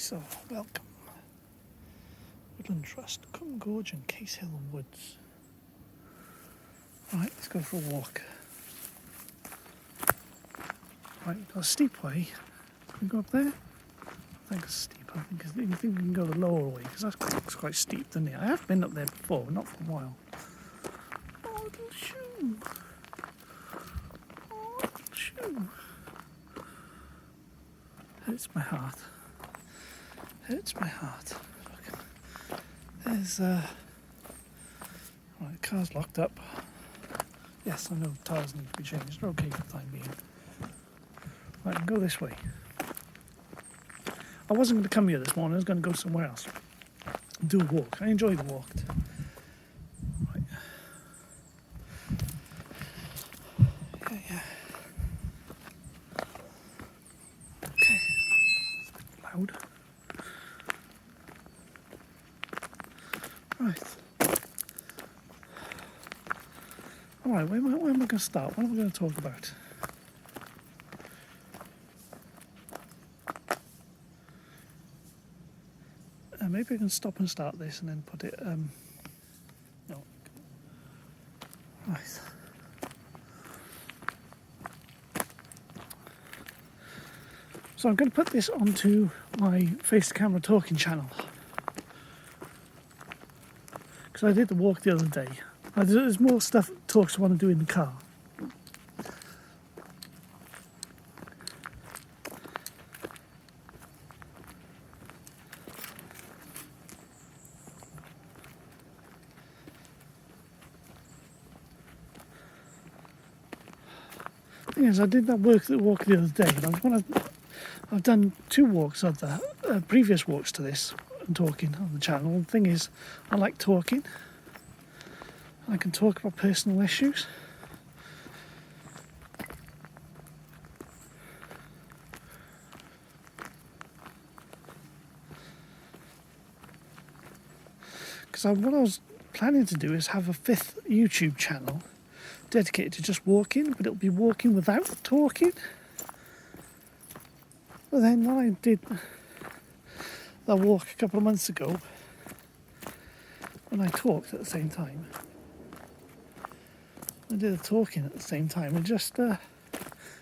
So, welcome. Woodland Trust, Gorge and Casehill Woods. Right, let's go for a walk. Right, we've got a steep way. Can we go up there? I think it's steep. I think we can go the lower way because that's quite steep, doesn't it? I have been up there before, but not for a while. Oh, little shoe. Oh, little shoe. Hurts my heart. Hurts my heart. Look. There's right, the car's locked up. Yes, I know tires need to be changed. They're okay for the time being. Right, I can go this way. I wasn't going to come here this morning. I was going to go somewhere else and do a walk. I enjoy the walk. Right. Yeah. Okay. It's a bit loud. Right. Alright, where am I going to start? What am I going to talk about? Maybe I can stop and start this and then put it, no. Right. So I'm going to put this onto my face-to-camera talking channel. Because I did the walk the other day. There's more stuff, talks I want to do in the car. The thing is, I did that walk the other day, and I've done two walks of the previous walks to this and talking on the channel. The thing is, I like talking. I can talk about personal issues. Because what I was planning to do is have a fifth YouTube channel dedicated to just walking, but it'll be walking without talking. But then when I did that walk a couple of months ago, when I talked at the same time, I did the talking at the same time. It just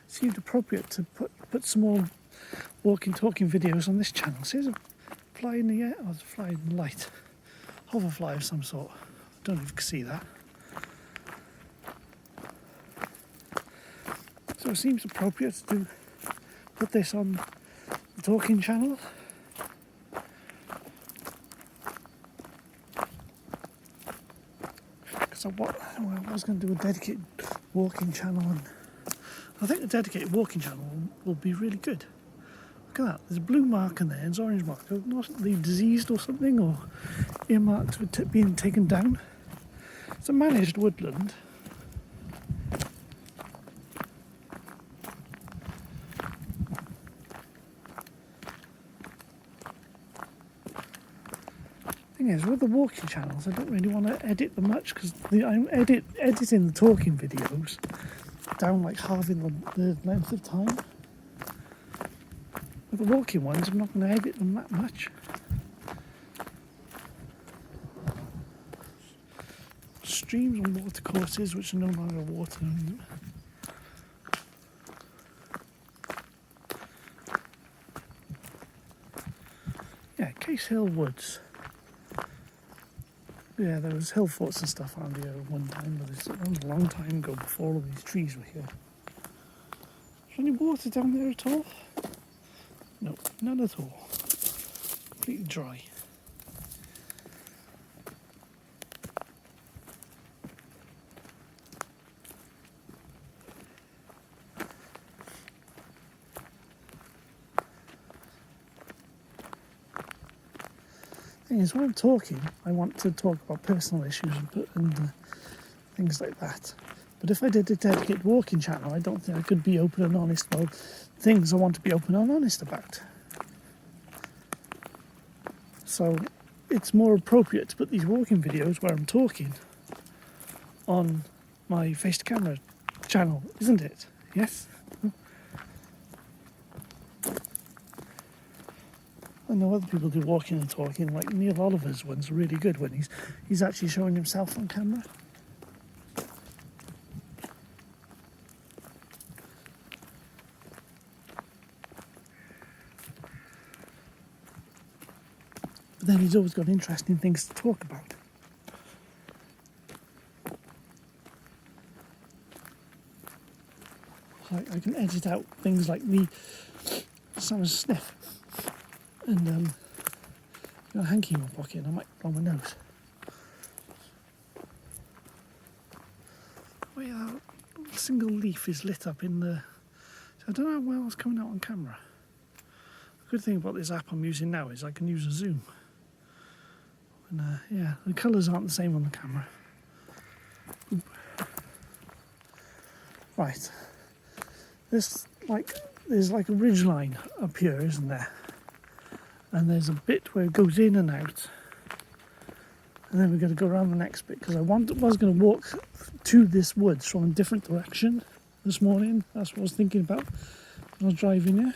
seemed appropriate to put some more walking, talking videos on this channel. See, there's a fly in the air, or there's a fly in the light. Hoverfly of some sort. I don't know if you can see that. So it seems appropriate to put this on the talking channel. Because I was going to do a dedicated walking channel, and I think the dedicated walking channel will be really good. Look at that, there's a blue mark in there, and there's an orange mark. Wasn't they diseased or something, or earmarked for being taken down? It's a managed woodland. Thing is, with the walking channels, I don't really want to edit them much because I'm editing the talking videos down like halving the length of time. With the walking ones, I'm not going to edit them that much. Streams and water courses which are no longer water. Yeah, Casehill Woods. Yeah, there was hill forts and stuff around here at one time, but that was a long time ago before all these trees were here. Is there any water down there at all? No, none at all. Completely dry. Thing is, when I'm talking, I want to talk about personal issues and things like that. But if I did a dedicated walking channel, I don't think I could be open and honest about things I want to be open and honest about. So it's more appropriate to put these walking videos where I'm talking on my face-to-camera channel, isn't it? Yes? I know other people do walking and talking, like Neil Oliver's one's really good when he's actually showing himself on camera. But then he's always got interesting things to talk about. Like I can edit out things like me having a sniff and got a hanky in my pocket and I might blow my nose. Oh yeah, that single leaf is lit up in the... I don't know how well it's coming out on camera. The good thing about this app I'm using now is I can use a zoom. And yeah, the colours aren't the same on the camera. Oop. Right. There's like a ridge line up here, isn't there? And there's a bit where it goes in and out. And then we're going to go around the next bit because I was going to walk to this woods from a different direction this morning. That's what I was thinking about when I was driving here.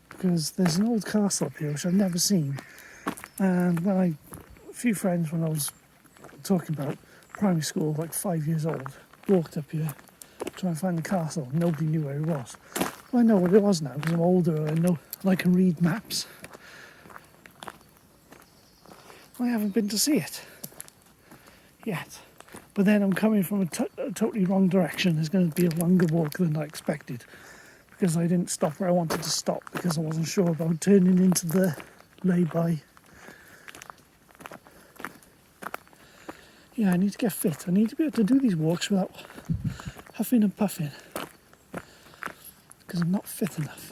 Because there's an old castle up here which I've never seen. And a few friends when I was talking about primary school, like 5 years old, walked up here to try and find the castle. Nobody knew where it was. Well, I know what it was now because I'm older and I can read maps. I haven't been to see it yet. But then I'm coming from a totally wrong direction. It's going to be a longer walk than I expected because I didn't stop where I wanted to stop because I wasn't sure about turning into the lay-by. Yeah, I need to get fit. I need to be able to do these walks without huffing and puffing because I'm not fit enough.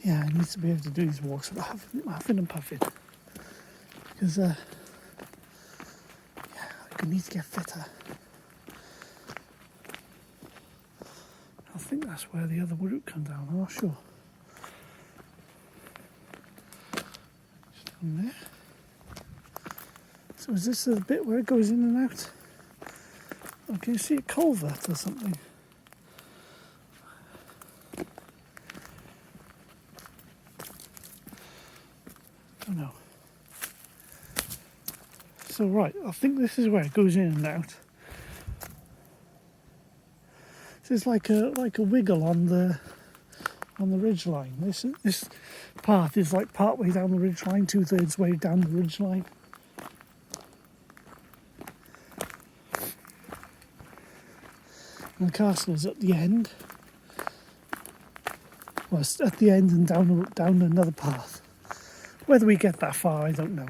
Yeah, I need to be able to do these walks without huffing and puffing because I need to get fitter. I think that's where the other route comes down, I'm not sure. There. So is this the bit where it goes in and out? Oh, can you see a culvert or something? Oh no. So right, I think this is where it goes in and out. So it's like a wiggle on the ridge line. This path is like part way down the ridge line, 2/3 way down the ridge line. And the castle is at the end. Well, it's at the end and down another path. Whether we get that far, I don't know.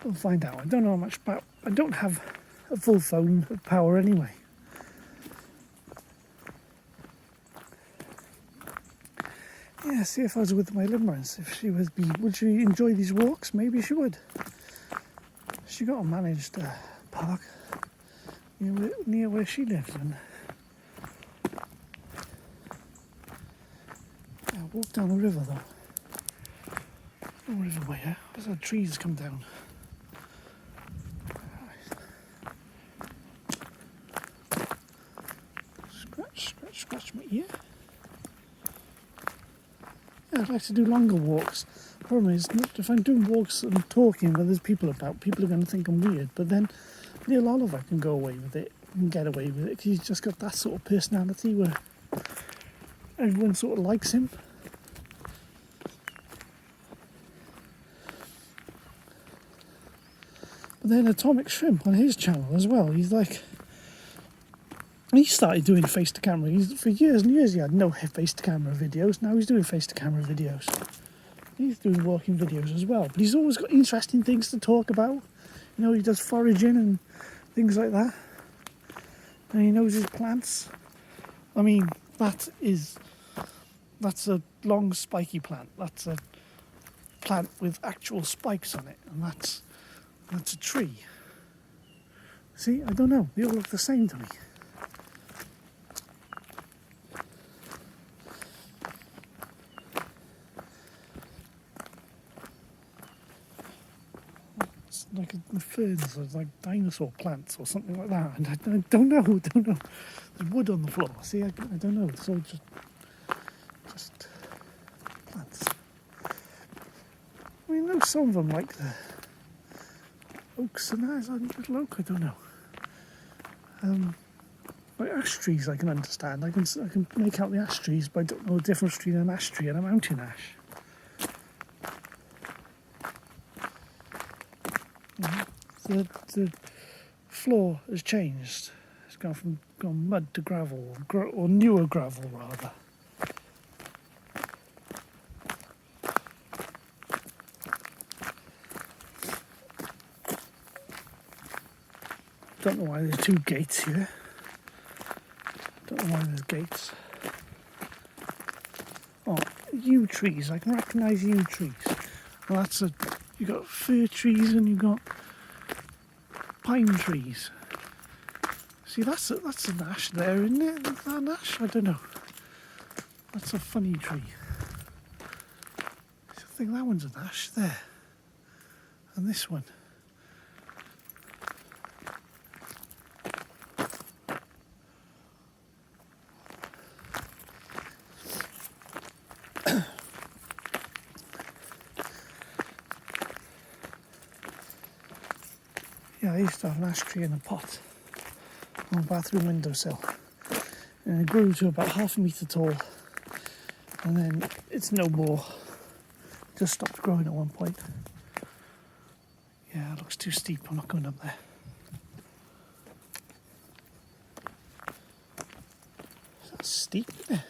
We'll find out. I don't know how much power. I don't have a full phone of power anyway. Yeah, see if I was with my limerence, if she would she enjoy these walks? Maybe she would. She got a managed park near where she lives, and yeah, walk down the river though. No river where? There's the trees come down. Scratch my ear. Yeah, I'd like to do longer walks. Problem is, if I'm doing walks and talking where there's people about, people are going to think I'm weird. But then Neil Oliver can go away with it and get away with it because he's just got that sort of personality where everyone sort of likes him. But then Atomic Shrimp on his channel as well, he started doing face-to-camera. For years and years he had no face-to-camera videos. Now he's doing face-to-camera videos. He's doing walking videos as well. But he's always got interesting things to talk about. You know, he does foraging and things like that. And he knows his plants. I mean, that's a long spiky plant. That's a plant with actual spikes on it. And that's a tree. See, I don't know. They all look the same to me. the ferns are like dinosaur plants or something like that. And I don't know. There's wood on the floor. See, I don't know. It's all just plants. I mean, there's some of them like the oaks and that. Is that a little oak? I don't know. Like ash trees, I can understand. I can make out the ash trees, but I don't know the difference between an ash tree and a mountain ash. The floor has changed. It's gone mud to gravel, or newer gravel rather. Don't know why there's two gates here. Don't know why there's gates. Oh, yew trees. I can recognise yew trees. Well, you got fir trees and you got pine trees. See, that's an ash there, isn't it? Is that an ash? I don't know. That's a funny tree. I think that one's an ash there. And this one. Yeah, I used to have an ash tree in a pot on the bathroom windowsill, and it grew to about 1/2 metre tall, and then it's no more. Just stopped growing at one point. Yeah, it looks too steep. I'm not going up there. That's steep, isn't it?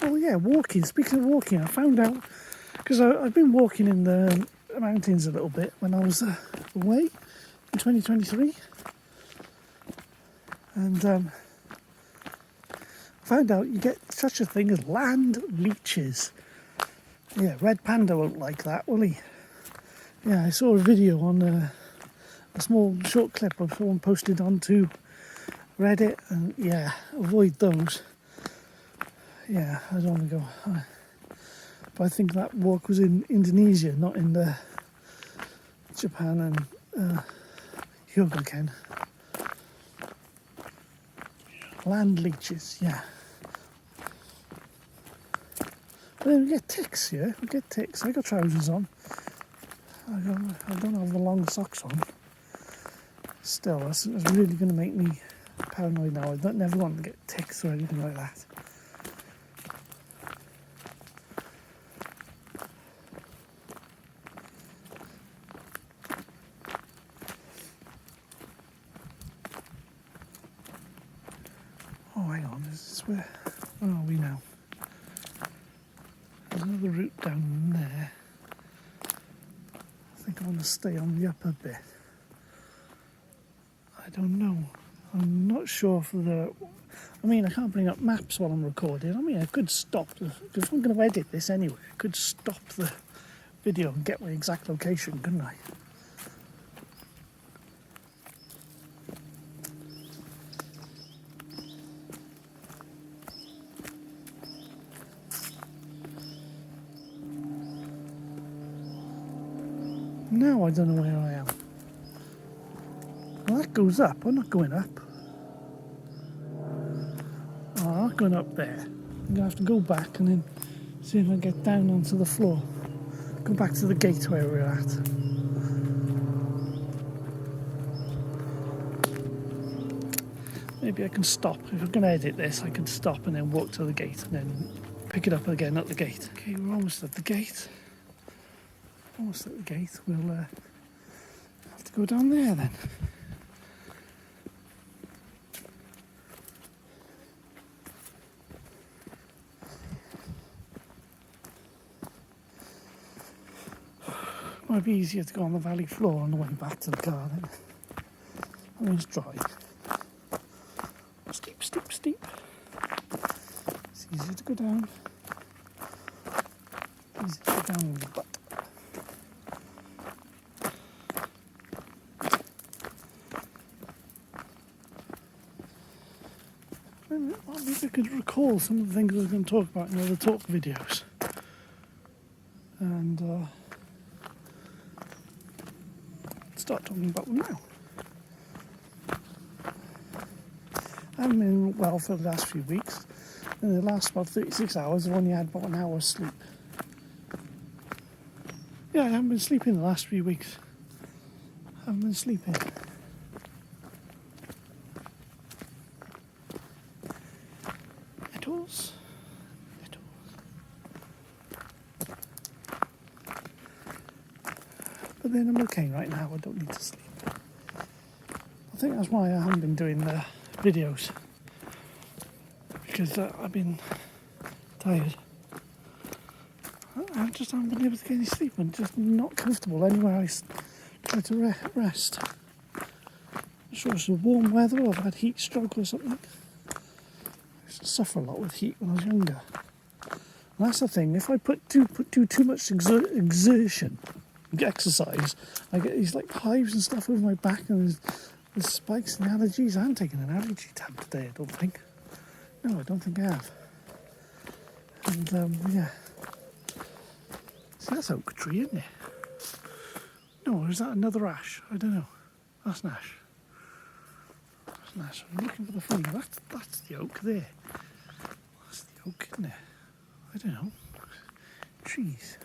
Oh yeah, walking. Speaking of walking, I found out, because I've been walking in the mountains a little bit when I was away in 2023, and found out you get such a thing as land leeches. Yeah, Red Panda won't like that, will he? Yeah, I saw a video on a small short clip of someone posted onto Reddit, and yeah, avoid those. Yeah, I don't want to go. But I think that walk was in Indonesia, not in Japan and Hyogoken. Land leeches, yeah. But then we get ticks here. We get ticks. I got trousers on. I don't have the long socks on. Still, that's really going to make me paranoid now. I never want to get ticks or anything like that. Oh, hang on, is this where are we now? There's another route down there. I think I want to stay on the upper bit. I don't know. I'm not sure for I mean, I can't bring up maps while I'm recording. I mean, I could stop. If I'm going to edit this anyway, I could stop the video and get my exact location, couldn't I? Now I don't know where I am. Well, that goes up. I'm not going up. Oh, I'm not going up there. I'm going to have to go back and then see if I get down onto the floor. Go back to the gate where we're at. Maybe I can stop. If I'm going to edit this, I can stop and then walk to the gate and then pick it up again at the gate. Okay, we're almost at the gate. Almost at the gate. We'll have to go down there then. Might be easier to go on the valley floor on the way back to the car then. I mean, it's dry. Steep, steep, steep. It's easier to go down. Easy to go down with the butt. Maybe I could recall some of the things I was going to talk about in other talk videos. And start talking about them now. I haven't been well for the last few weeks. In the last about 36 hours, I've only had about an hour's sleep. Yeah, I haven't been sleeping the last few weeks. I haven't been sleeping. Meadows. But then I'm okay right now, I don't need to sleep. I think that's why I haven't been doing the videos. Because I've been tired. I just haven't been able to get any sleep. I'm just not comfortable anywhere I try to rest. I'm sure it's the warm weather or I've had heat stroke or something. I used to suffer a lot with heat when I was younger. And that's the thing, if I do too much exertion, exercise, I get these like hives and stuff over my back and there's spikes and allergies. I haven't taken an allergy tab today, I don't think. No, I don't think I have. And yeah. See, that's oak tree, isn't it? No, or is that another ash? I don't know. That's an ash. That's an ash. I'm looking for the finger. That's the oak there. That's the oak, isn't it? I don't know. Trees.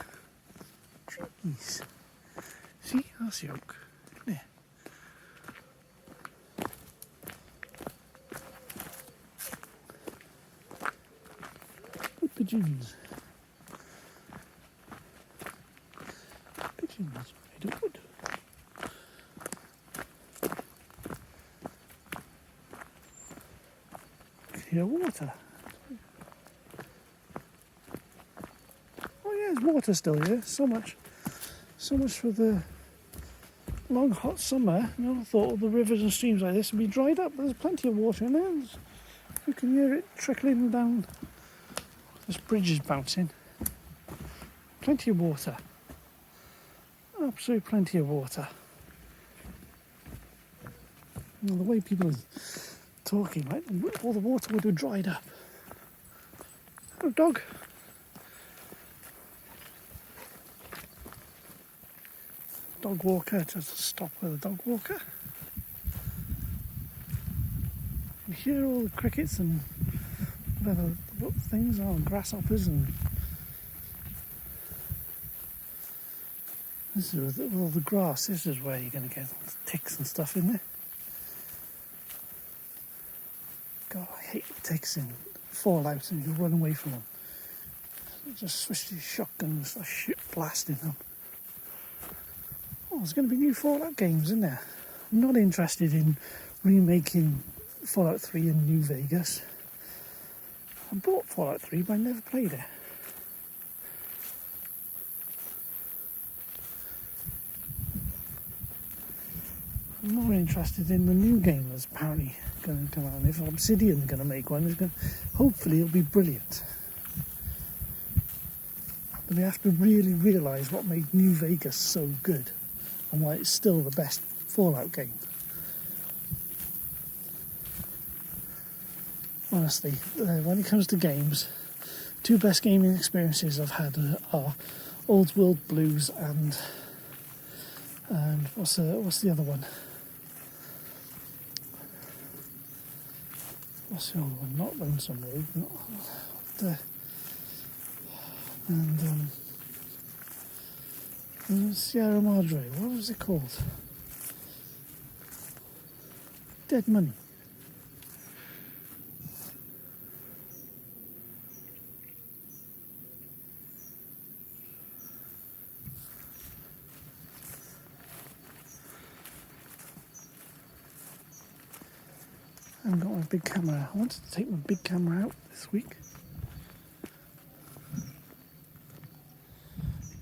Trees. See, that's the oak, isn't it? Good pigeons. Pigeons made of wood. Clear water. Oh yeah, there's water still here. So much for the long hot summer. You know, I thought all the rivers and streams like this would be dried up. There's plenty of water in there. You can hear it trickling down. This bridge is bouncing. Plenty of water. Absolutely plenty of water. You know, the way people are talking, like all the water would have dried up. Oh, dog. Dog walker, just stop with a dog walker. You hear all the crickets and whatever things are, grasshoppers, and this is with all the grass. This is where you're going to get ticks and stuff in there. God, I hate ticks in Fallout, and you run away from them. Just switch your shotgun and start blasting them. Oh, there's going to be new Fallout games, isn't there? I'm not interested in remaking Fallout 3 in New Vegas. I bought Fallout 3, but I never played it. I'm more interested in the new game that's apparently going to come out. If Obsidian are going to make one, hopefully it'll be brilliant. But they have to really realise what made New Vegas so good and why it's still the best Fallout game. Honestly, when it comes to games, two best gaming experiences I've had are Old World Blues and what's the other one? What's the other one? Not Lonesome Road, and Sierra Madre. What was it called? Dead Money. I haven't got my big camera. I wanted to take my big camera out this week.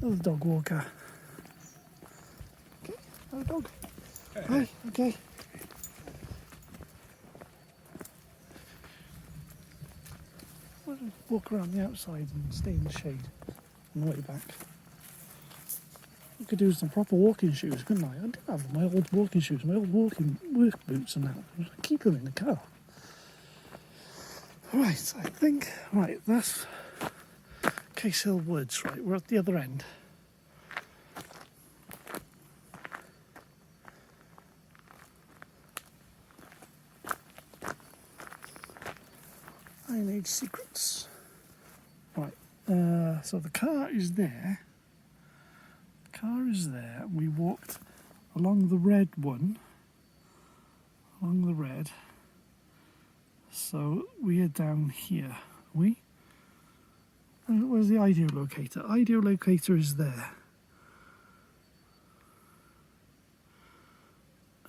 Another dog walker. Okay, another dog. Hi, okay. I'll just walk around the outside and stay in the shade on the way back. I could do some proper walking shoes, couldn't I? I do have my old walking shoes, my old walking work boots and that. I keep them in the car. Right, I think, right, that's Casehill Woods, right, we're at the other end. Iron Age Secrets. Right, so the car is there. The car is there. We walked along the red one. Along the red. So we are down here. Where's the idea locator? Idea locator is there.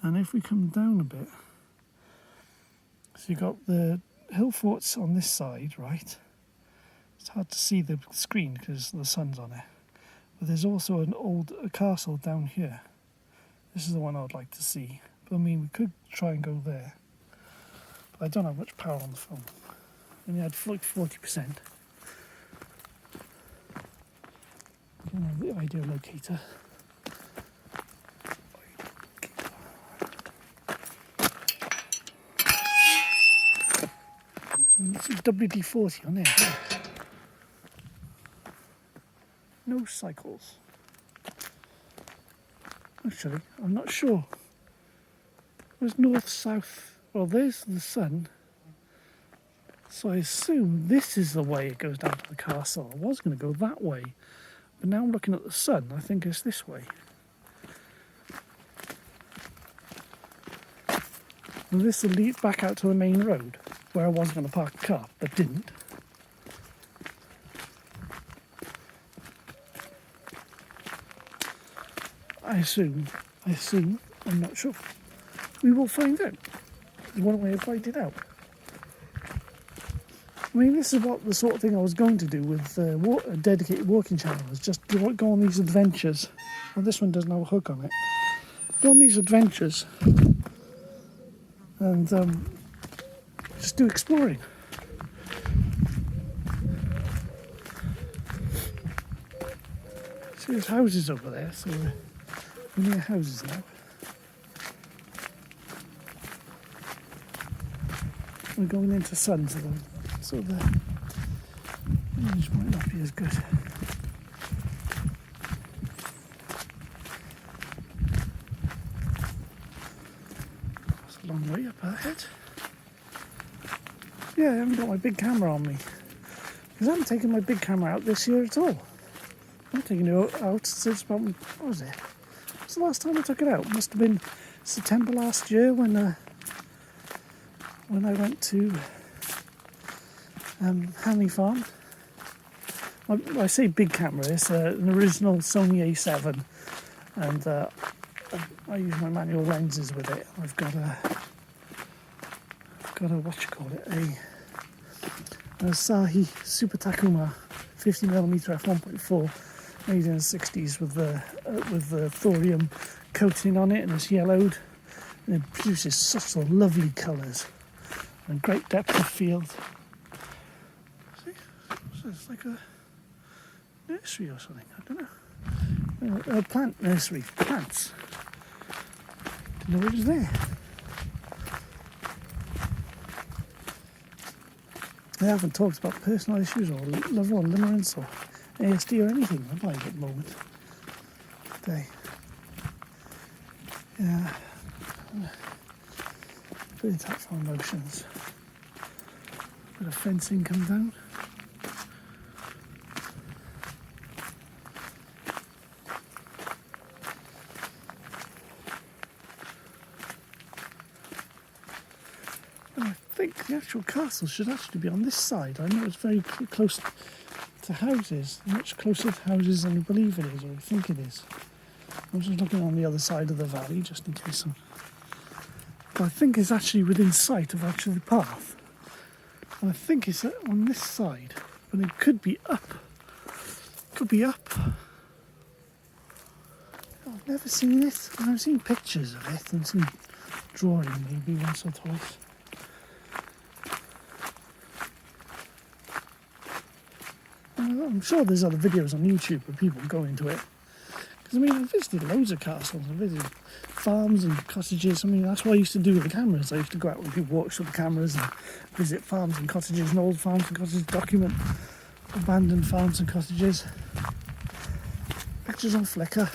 And if we come down a bit, so you've got the hill forts on this side, right? It's hard to see the screen because the sun's on it. But there's also an old castle down here. This is the one I would like to see. But I mean, we could try and go there. But I don't have much power on the phone. I only had 40%. The idea locator. It's WD-40 on there. No cycles. Actually, I'm not sure. There's north, south. Well, there's the sun. So I assume this is the way it goes down to the castle. I was going to go that way. But now I'm looking at the sun. I think it's this way. And this will lead back out to the main road, where I was going to park the car, but didn't. I assume, I'm not sure. We will find out. There's one way of finding out. I mean, this is what the sort of thing I was going to do with a dedicated walking channel, is just go on these adventures. Well, this one doesn't have a hook on it. Go on these adventures and just do exploring. See, there's houses over there, so we're near houses now. We're going into sun, so the image might not be as good. It's a long way up ahead. Yeah, I haven't got my big camera on me. Because I haven't taken my big camera out this year at all. I haven't taken it out since about, what was it? What's the last time I took it out? It must have been September last year when I went to Hanley Farm. I say big camera, it's an original Sony A7, and I use my manual lenses with it. I've got a what you call it, a Asahi Super Takuma 50mm f1.4, made in the 60s with the thorium coating on it, and it's yellowed, and it produces such lovely colours and great depth of field. See, so it's like a nursery or something. I don't know. A plant nursery, plants. Didn't know it was there. I haven't talked about personal issues or love or limerence or ASD or anything, have I, at the moment? Today. Yeah. Pretty tactful emotions. Bit of fencing come down. And I think the actual castle should actually be on this side. I know it's very close to houses, much closer to houses than I believe it is, or I think it is. I was just looking on the other side of the valley, just in case but I think it's actually within sight of actually the path. And I think it's on this side, but it could be up. Could be up. I've never seen it. I've seen pictures of it and seen drawing maybe once or twice. I'm sure there's other videos on YouTube where people go into it. Because I mean, I've visited loads of castles. I've visited farms and cottages. I mean, that's what I used to do with the cameras. I used to go out and do walks with the cameras and visit farms and cottages and old farms and cottages, document abandoned farms and cottages. Pictures on Flickr.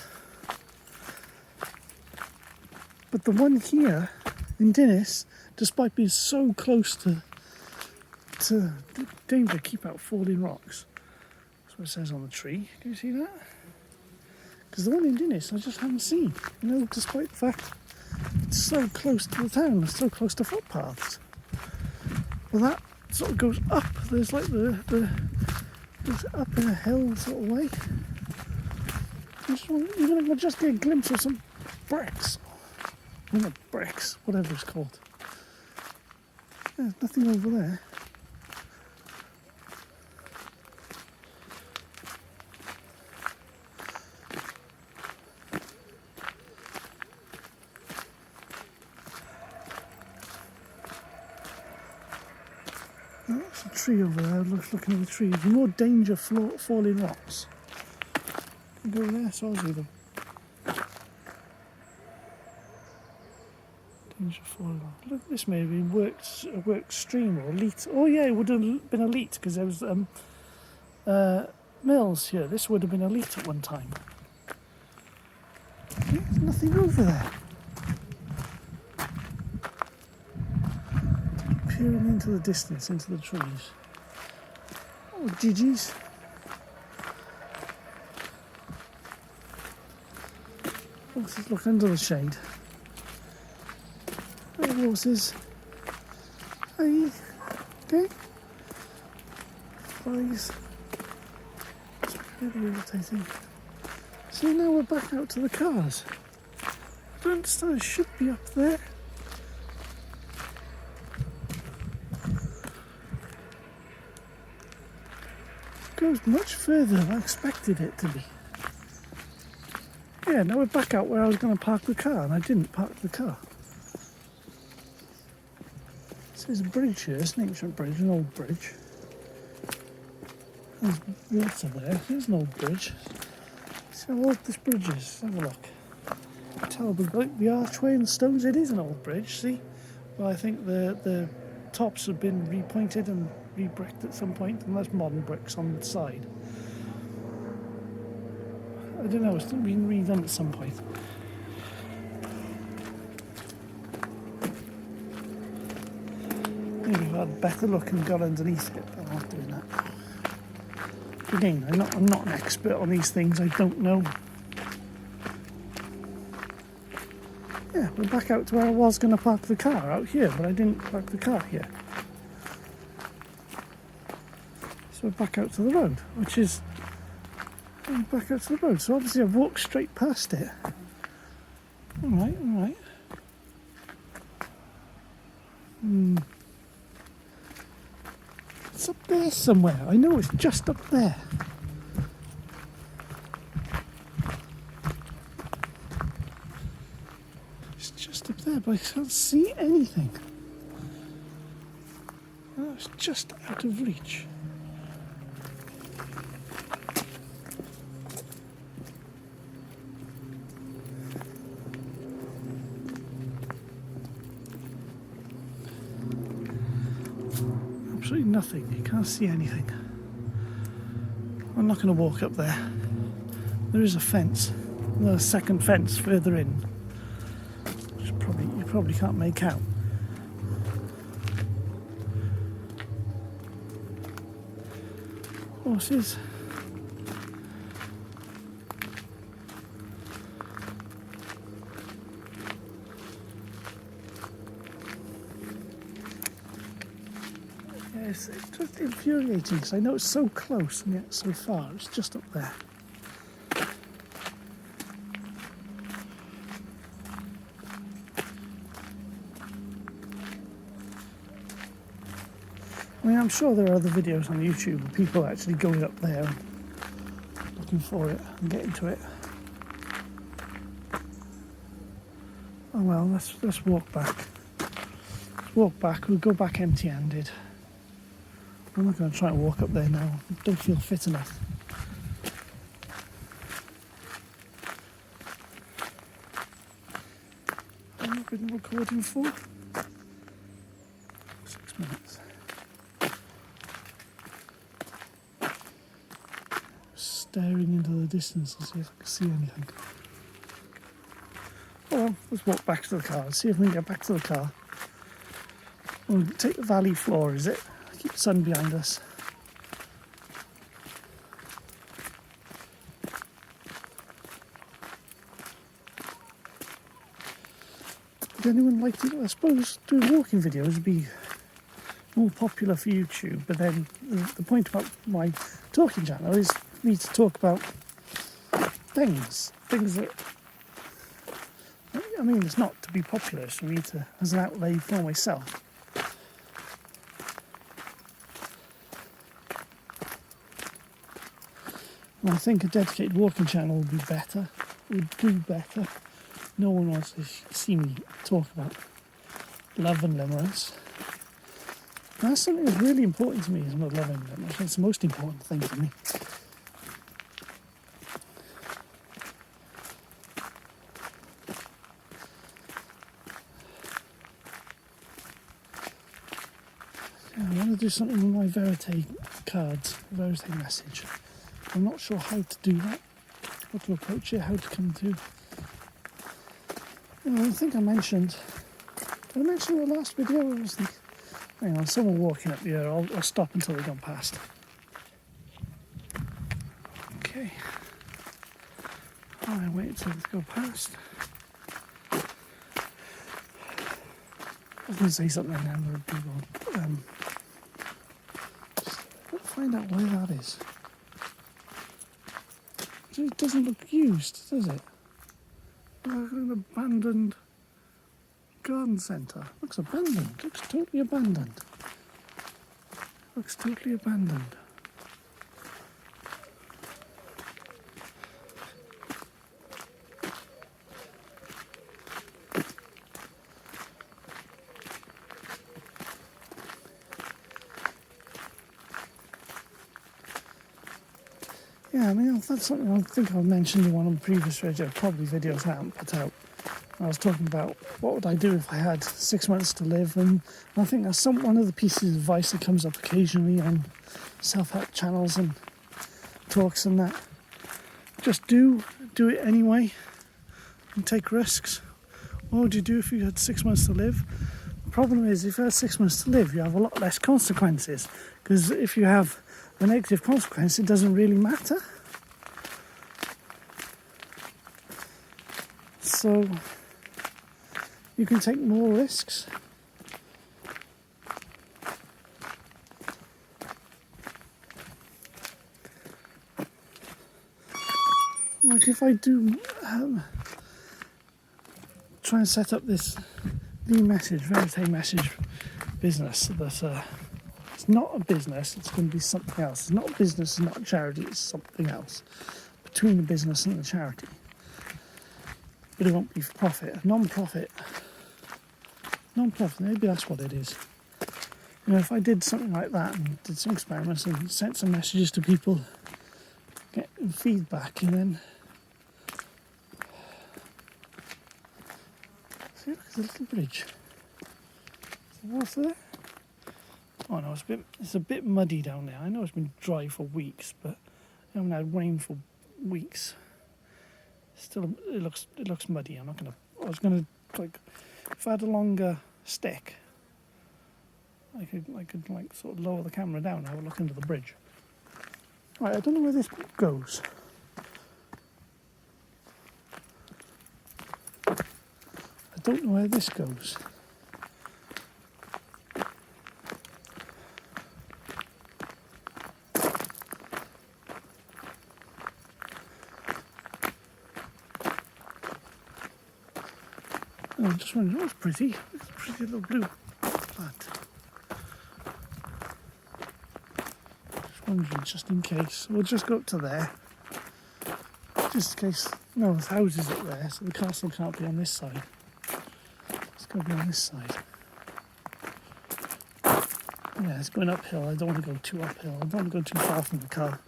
But the one here in Dinnis, despite being so close to danger, keep out falling rocks. That's what it says on the tree. Can you see that? Because the one in Dinnis I just haven't seen. You know, despite the fact it's so close to the town, it's so close to footpaths. Well, that sort of goes up. There's like it's up in a hill sort of way. Even if I just get a glimpse of some bricks. Not bricks, whatever it's called. There's nothing over there. That's a tree over there. Looking at the tree. There's more danger falling rocks. You go there, so I'll see them. Danger falling rocks. Look, this may have been a work stream or a leat. Oh yeah, it would have been a leat because there was mills here. This would have been a leat at one time. There's nothing over there. Peering into the distance, into the trees. Oh, Gigi's. Horses look under the shade. There are horses. Hey, okay. Flies. It's really irritating. See, now we're back out to the cars. I don't understand, it should be up there. Goes much further than I expected it to be. Yeah, now we're back out where I was going to park the car and I didn't park the car. So there's a bridge here, it's an ancient bridge, an old bridge. There's water there, there's an old bridge. See how old this bridge is, let's have a look. Tell the archway and the stones, it is an old bridge, see? Well, I think the tops have been repointed and re-bricked at some point, and there's modern bricks on the side. I don't know, it's been redone at some point. Maybe if I had a better look and got underneath it, but I'm not doing that. Again, I'm not an expert on these things, I don't know. Yeah, we're back out to where I was going to park the car, out here, but I didn't park the car here. So we're back out to the road, which is back out to the road. So obviously I've walked straight past it. Alright. It's up there somewhere. I know it's just up there. It's just up there, but I can't see anything. Oh, it's just out of reach. Absolutely nothing. You can't see anything. I'm not going to walk up there. There is a fence. There's a second fence further in, which you probably can't make out. Horses. It's just infuriating because I know it's so close and yet so far. It's just up there. I mean, I'm sure there are other videos on YouTube of people actually going up there and looking for it and getting to it. Oh well, let's walk back. Let's walk back. We'll go back empty-handed. I'm not going to try and walk up there now. I don't feel fit enough. been recording for? 6 minutes. Staring into the distance to see if I can see anything. Oh well, let's walk back to the car and see if we can get back to the car. We'll take the valley floor, is it? Keep the sun behind us. Would anyone like to, I suppose, doing walking videos would be more popular for YouTube, but then the point about my talking channel is for me to talk about things that, I mean, it's not to be popular, it's for me to, as an outlay for myself. And I think a dedicated walking channel would be better, would do better. No one wants to see me talk about love and limerence. And that's something that's really important to me, is about love and limerence. It's the most important thing to me. Yeah, I want to do something with my Verite cards, Verite message. I'm not sure how to do that, how to approach it, how to come to. I think I mentioned, did I mention in the last video? I was thinking, hang on, someone walking up here, I'll stop until they've gone past. Okay. I wait until they go past. I was going to say something then, but people, just find out where that is. It doesn't look used, does it? Like an abandoned garden centre. Looks abandoned. Looks totally abandoned. Looks totally abandoned. Yeah, I mean, that's something I think I mentioned in one of the previous videos, probably videos I haven't put out. I was talking about what would I do if I had 6 months to live, and I think that's one of the pieces of advice that comes up occasionally on self-help channels and talks and that. Just do it anyway and take risks. What would you do if you had 6 months to live? The problem is, if you had 6 months to live, you have a lot less consequences, because if you have a negative consequence, it doesn't really matter. So you can take more risks. Like if I do try and set up this Verite message business that it's not a business, it's going to be something else. It's not a business, it's not a charity, it's something else between the business and the charity. But it won't be for profit. Non-profit, maybe that's what it is. You know, if I did something like that and did some experiments and sent some messages to people, get feedback, and then see, look at the little bridge. Is there water there? Oh no, it's a bit muddy down there. I know it's been dry for weeks, but I haven't had rain for weeks. Still, it looks muddy. I was gonna, like, if I had a longer stick, I could like sort of lower the camera down and have a look into the bridge. Right, I don't know where this goes. I don't know where this goes. I just wondering, that was pretty. It's a pretty little blue plant. Just wondering, just in case. We'll just go up to there. Just in case. No, there's houses up there, so the castle can't be on this side. It's got to be on this side. Yeah, it's going uphill. I don't want to go too uphill. I don't want to go too far from the car.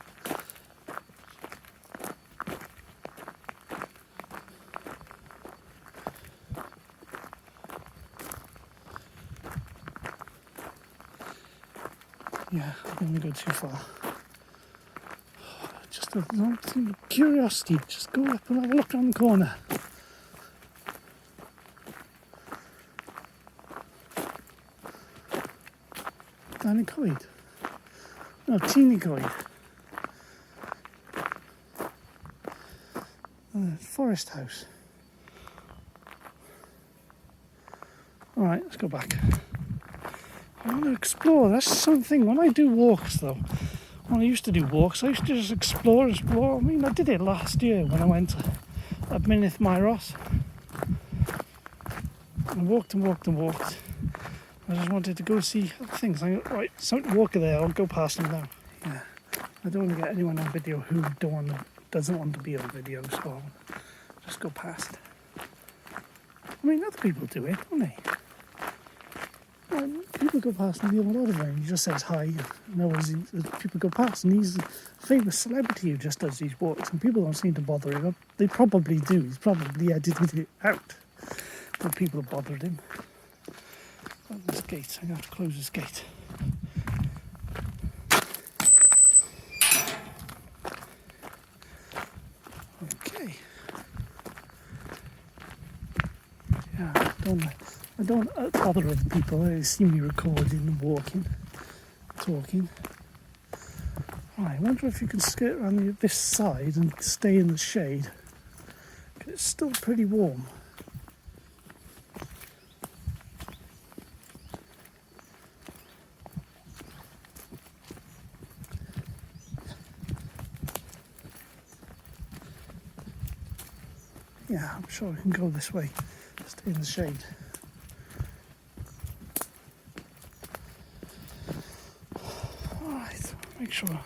Yeah, I don't want to go too far. Just a curiosity, just go up and have a look around the corner. Danny Coyd. No, Teeny Coyd. Forest house. Alright, let's go back. I want to explore, that's something. When I do walks though, when I used to do walks, I used to just explore. I mean, I did it last year when I went up Mynydd Myros. I walked and walked and walked. I just wanted to go see other things. I thought, right, something walker there, I'll go past them now. Yeah, I don't want to get anyone on video who doesn't want to be on video, so I'll just go past. I mean, other people do it, don't they? Well, people go past and a lot of them. He just says hi. People go past, and he's a famous celebrity who just does these walks, and people don't seem to bother him. They probably do. He's probably edited it out, but people have bothered him. Oh, this gate. I'm going to have to close this gate. Okay. Yeah, I don't bother other people. They see me recording and walking, talking. Right, I wonder if you can skirt around this side and stay in the shade. It's still pretty warm. Yeah, I'm sure I can go this way. Stay in the shade. Alright, make sure I'm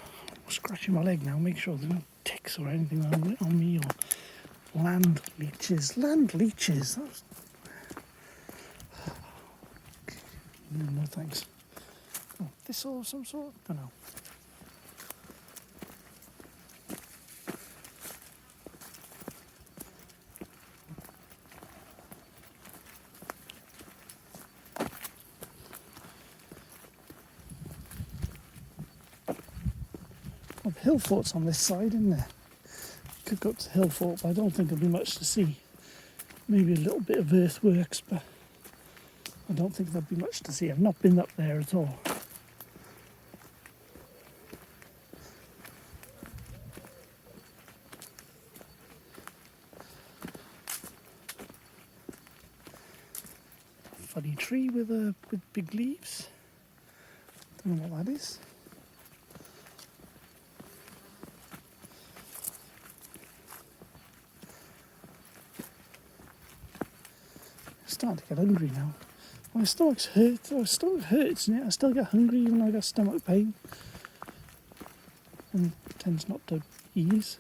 scratching my leg now, make sure there's no ticks or anything on me or land leeches. Land leeches? No thanks. Oh, thistle of some sort? I don't know. Hill fort's on this side, isn't there? Could go up to Hill Fort, but I don't think there'll be much to see. Maybe a little bit of earthworks, but I don't think there'll be much to see. I've not been up there at all. Funny tree with big leaves. Don't know what that is. Starting to get hungry now. My stomach hurts, and yet I still get hungry even though I got stomach pain. And it tends not to ease.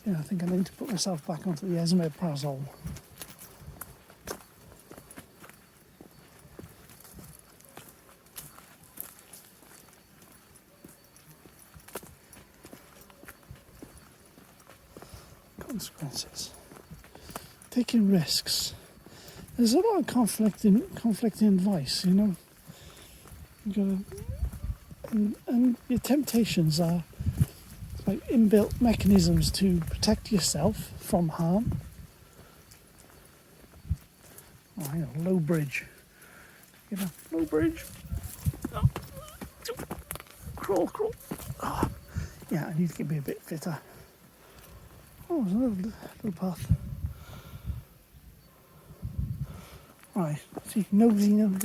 Yeah, I think I need to put myself back onto the esomeprazole. Consequences. Taking risks. There's a lot of conflicting advice, you know. You gotta, and your temptations are like inbuilt mechanisms to protect yourself from harm. Oh, hang on, low bridge. You know, low bridge. Oh. Crawl. Oh. Yeah, I need to be a bit fitter. Oh, there's another little path. Right, see, nosy. I want to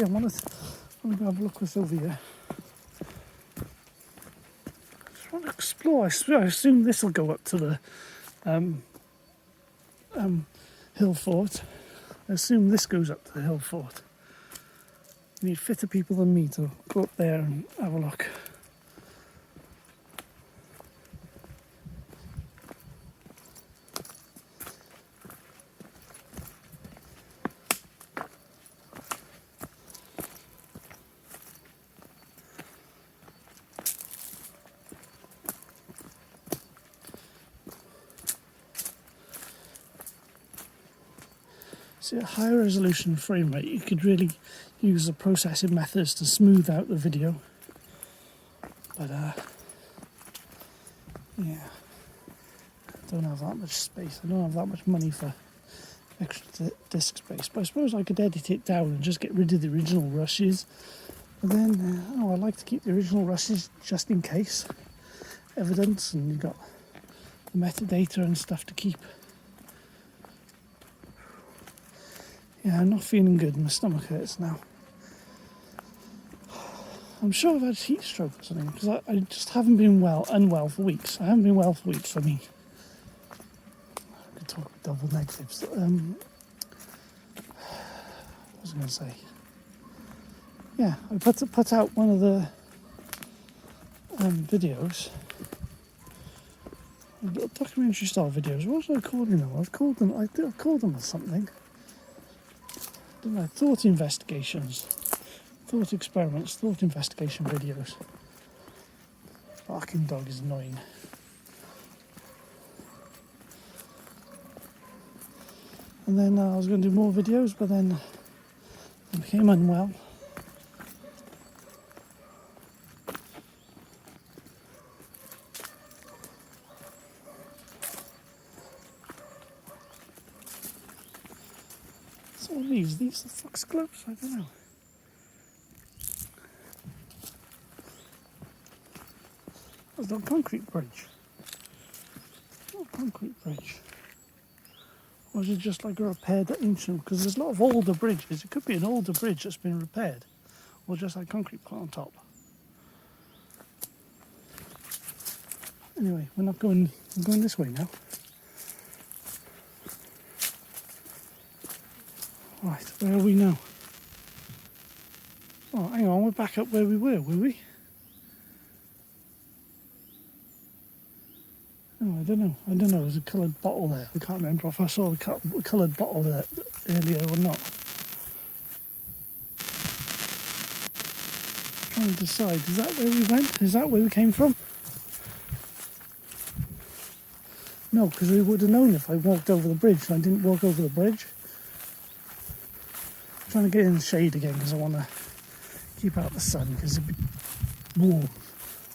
go have a look what's over here. I just want to explore. I assume this will go up to the Hill Fort. I assume this goes up to the Hill Fort. You need fitter people than me to go up there and have a look. See, a higher resolution frame rate, you could really use the processing methods to smooth out the video. But yeah, I don't have that much space. I don't have that much money for extra disk space. But I suppose I could edit it down and just get rid of the original rushes. But then, I like to keep the original rushes just in case. Evidence, and you've got the metadata and stuff to keep. Yeah, I'm not feeling good. My stomach hurts now. I'm sure I've had heat stroke or something, because I just haven't been unwell for weeks. I haven't been well for weeks. I mean, I could talk double negatives. What was I going to say? Yeah, I put out one of the videos, documentary style videos. What was I calling them? I called them something. Didn't I? Thought investigations, thought experiments, thought investigation videos. Barking dog is annoying. And then I was going to do more videos, but then I became unwell. So what are these? These are foxgloves? I don't know. There's no concrete bridge. No concrete bridge. Or is it just like a repaired ancient? Because there's a lot of older bridges. It could be an older bridge that's been repaired. Or just like concrete put on top. Anyway, we're going this way now. Right, where are we now? Oh, hang on, we're back up where we were we? Oh, I don't know. There's a coloured bottle there. I can't remember if I saw the coloured bottle there earlier or not. Trying to decide, is that where we went? Is that where we came from? No, because we would have known if I walked over the bridge, and I didn't walk over the bridge. I'm trying to get in the shade again because I want to keep out the sun because it'd be warm.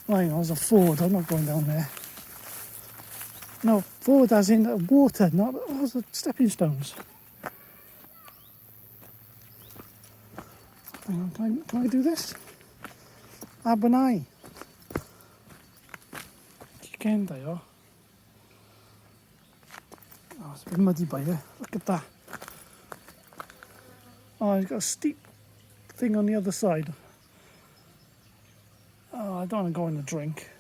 Oh, hang on, there's a ford. I'm not going down there. No, forward as in water, not the stepping stones. Hang on, can I do this? Abanai. Chicken they are. Oh, it's a bit muddy by here. Look at that. Oh, it's got a steep thing on the other side. Oh, I don't want to go in the drink.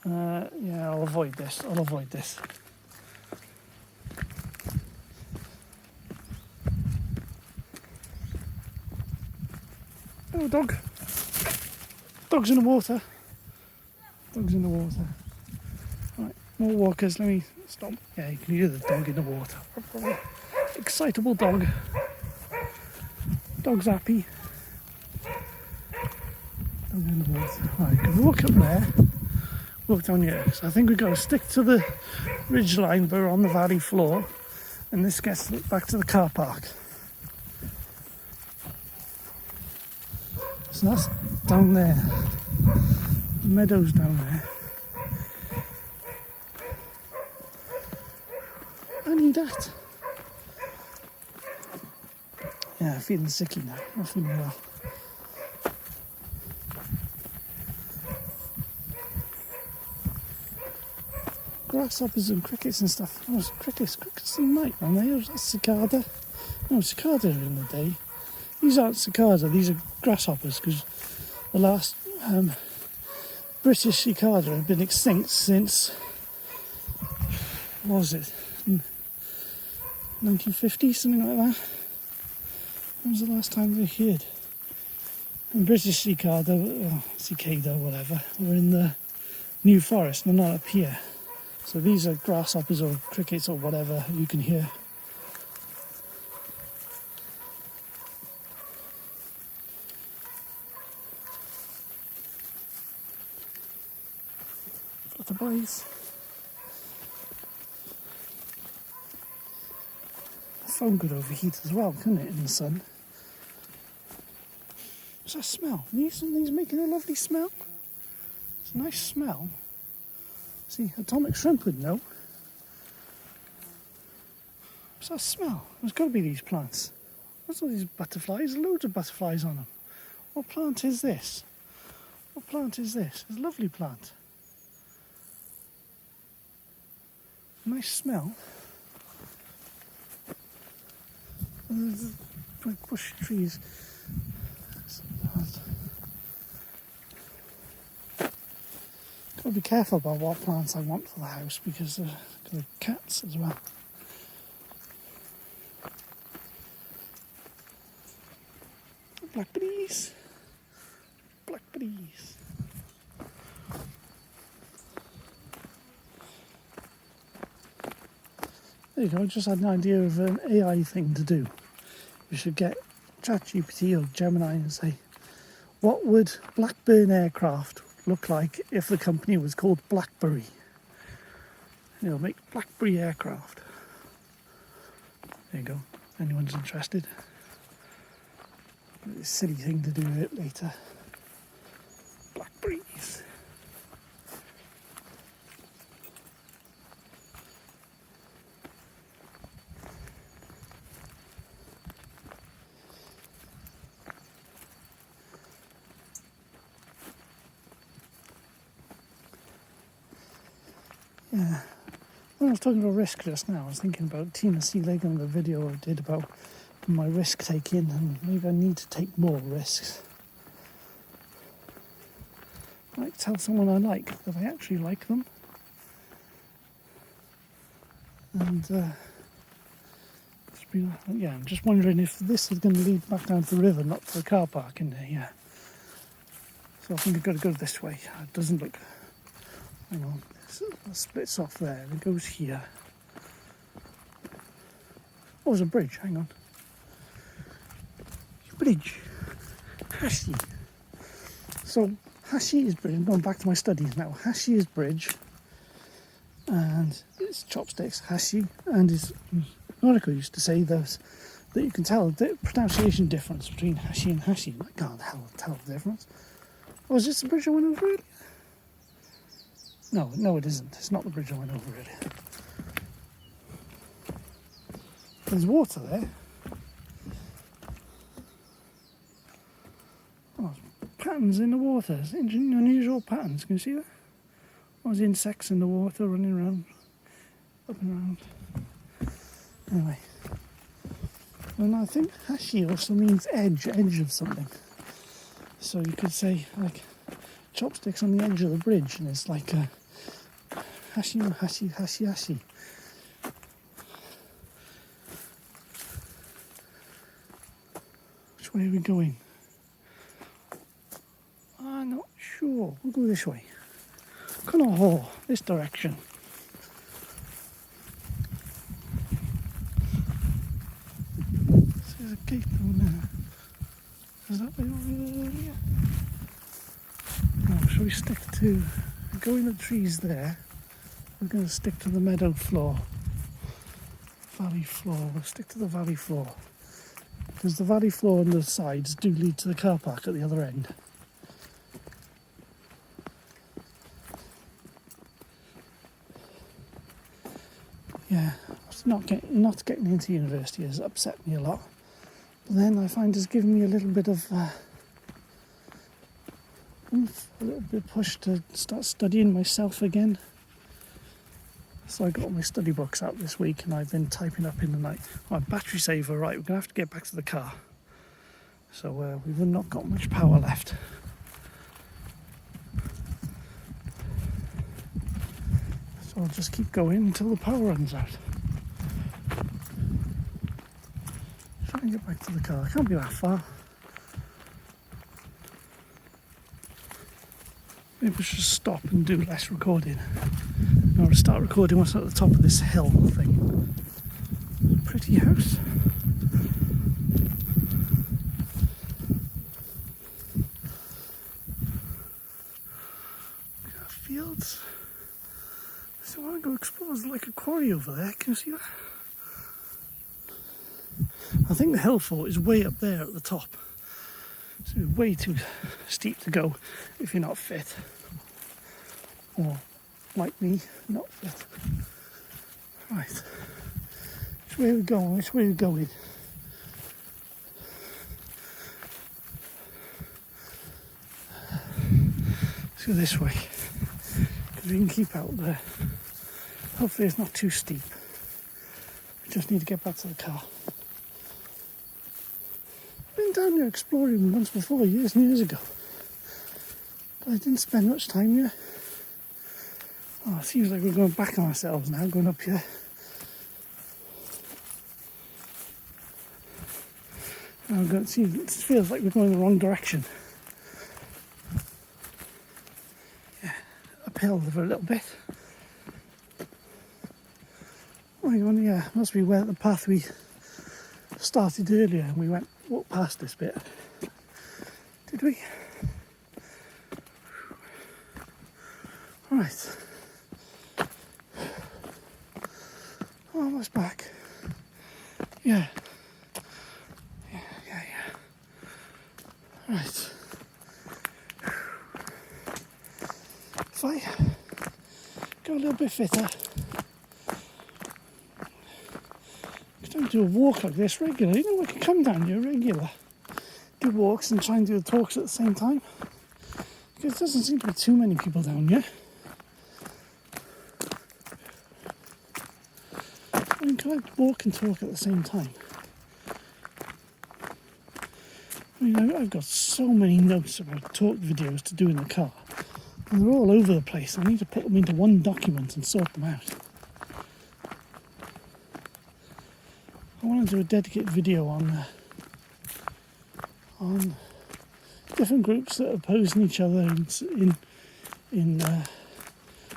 Yeah, I'll avoid this. Oh, dog. Dog's in the water. Right, more walkers. Let me stop. Yeah, you can hear the dog in the water. Excitable dog. Dog's happy. Dog in the water. Right, you can walk up there. Walk down here. So I think we've got to stick to the ridge line, but we're on the valley floor, and this gets back to the car park. So that's down there. Meadows down there. I need that. Yeah, I'm feeling sicky now. I'm not feeling well. Grasshoppers and crickets and stuff. Oh, crickets in the night, aren't they? Or is that cicada? No, cicada in the day. These aren't cicada, these are grasshoppers, because the last British cicada had been extinct since, what was it, 1950, something like that. When was the last time they appeared? And British cicada, or cicada, whatever, were in the New Forest, they're not up here. So these are grasshoppers or crickets or whatever you can hear. Got the boys. phone could overheat as well, couldn't it, in the sun? What's that smell? Something's making a lovely smell. It's a nice smell. See, atomic shrimp would know. What's that smell? There's got to be these plants. What's all these butterflies? There's loads of butterflies on them. What plant is this? What plant is this? It's a lovely plant. Nice smell. And there's like bush trees. Gotta be careful about what plants I want for the house because there are cats as well. Blackberries. Blackberries. There you go, I just had an idea of an AI thing to do. We should get ChatGPT or Gemini and say, what would Blackburn aircraft look like if the company was called BlackBerry? You know, make BlackBerry aircraft. There you go, if anyone's interested. A silly thing to do it later. Blackberries. Yeah. When I was talking about risk just now, I was thinking about Tina Seelig and the video I did about my risk taking, and maybe I need to take more risks. I like tell someone I like that I actually like them. And I'm just wondering if this is going to lead back down to the river, not to the car park in there, yeah. So I think I've got to go this way. It doesn't look... Hang on, it splits off there and it goes here. Oh, there's a bridge, hang on. Bridge. Hashi. So, Hashi is bridge. I'm going back to my studies now. Hashi is bridge. And it's chopsticks, Hashi. And it's... Noriko used to say that you can tell the pronunciation difference between Hashi and Hashi. I can't tell the difference. Oh, is this the bridge I went over earlier? No, it isn't. It's not the bridge I went over earlier. There's water there. Oh, patterns in the water. Unusual patterns. Can you see that? Oh, there's insects in the water running around, up and around. Anyway. And I think Hashi also means edge of something. So you could say, like, chopsticks on the edge of the bridge, and it's like a Hashi. Which way are we going? I'm not sure. We'll go this way. Casehill, this direction. There's a gate down there. Is that way over there? No, shall we stick to go in the trees there? We're going to stick to the meadow floor. Valley floor. We'll stick to the valley floor. Because the valley floor and the sides do lead to the car park at the other end. Yeah, not getting into university has upset me a lot. But then I find it's given me a little bit of push to start studying myself again. So I got all my study books out this week and I've been typing up in the night. Oh, battery saver, right, we're going to have to get back to the car. So we've not got much power left. So I'll just keep going until the power runs out. Try and get back to the car. I can't be that far. Maybe we should stop and do less recording. I'm going to start recording once at the top of this hill thing. Pretty house. Fields. So I want to go explore. There's like a quarry over there. Can you see that? I think the hill fort is way up there at the top. So it's way too steep to go if you're not fit. Or, like me, not fit. Right. Which way are we going? Which way are we going? Let's go this way. Because we can keep out there. Hopefully it's not too steep. We just need to get back to the car. Been down there exploring once before, years and years ago. But I didn't spend much time here. Oh, it seems like we're going back on ourselves now, going up here. It feels like we're going the wrong direction. Yeah, uphill for a little bit. Oh, hang on, yeah, must be where the path we started earlier and we walked past this bit. Did we? Right. Almost back. Yeah. Right. If I go a little bit fitter, I don't do a walk like this regularly. You know, I can come down here regular, do walks and try and do the talks at the same time. Because there doesn't seem to be too many people down here. I mean, can I walk and talk at the same time? I mean, I've got so many notes about talk videos to do in the car, and they're all over the place. I need to put them into one document and sort them out. I want to do a dedicated video on different groups that are opposing each other in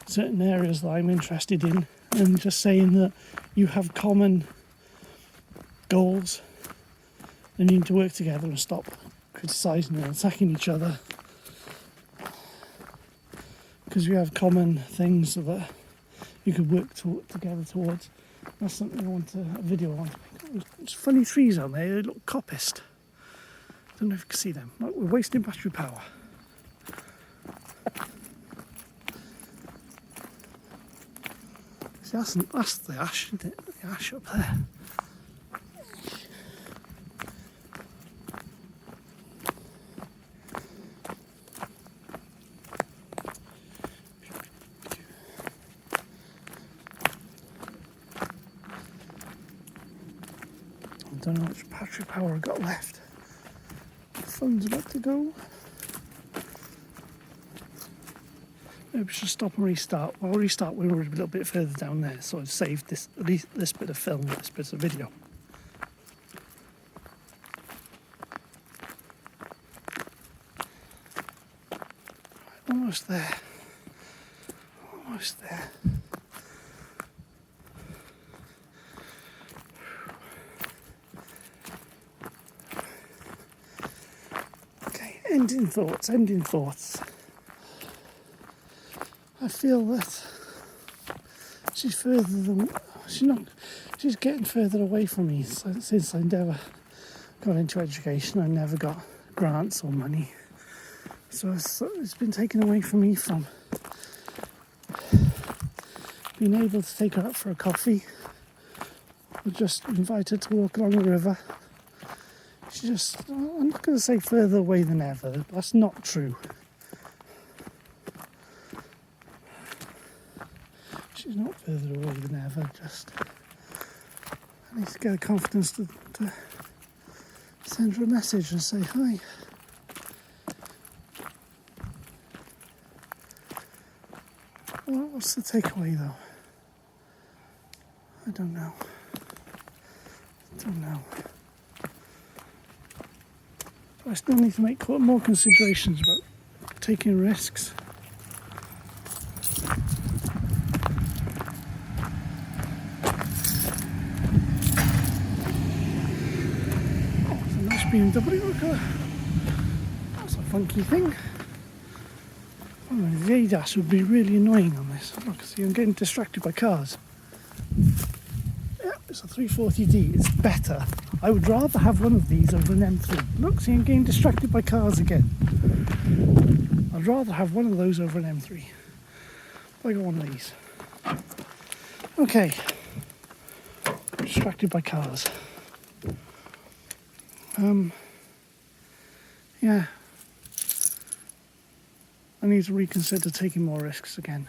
certain areas that I'm interested in, and just saying that you have common goals. They need to work together and stop criticising and attacking each other, because we have common things that you could work together towards. That's something I want a video on. There's funny trees out there, they look coppiced. Don't know if you can see them. Like, we're wasting battery power. See, that's the ash, isn't it? The ash up there. I don't know how much battery power I've got left. The phone's about to go. Maybe we should stop and restart. Well, I'll restart when we're a little bit further down there, so I've saved this bit of film, this bit of video. Almost there. Almost there. Ending thoughts. I feel that she's getting further away from me since I never got into education. I never got grants or money. So it's been taken away from me from being able to take her out for a coffee or just invite her to walk along the river. I'm not going to say further away than ever. That's not true. She's not further away than ever. Just, I need to get the confidence to send her a message and say hi. What's the takeaway though? I don't know. I still need to make more considerations about taking risks. Oh, it's a nice BMW, look at that. That's a funky thing. Oh, the ADAS would be really annoying on this. Look, see, I'm getting distracted by cars. Yep. It's a 340D. It's better. I would rather have one of these over an M3. Look, see, I'm getting distracted by cars again. I'd rather have one of those over an M3. I got one of these. Okay. Distracted by cars. Yeah. I need to reconsider taking more risks again.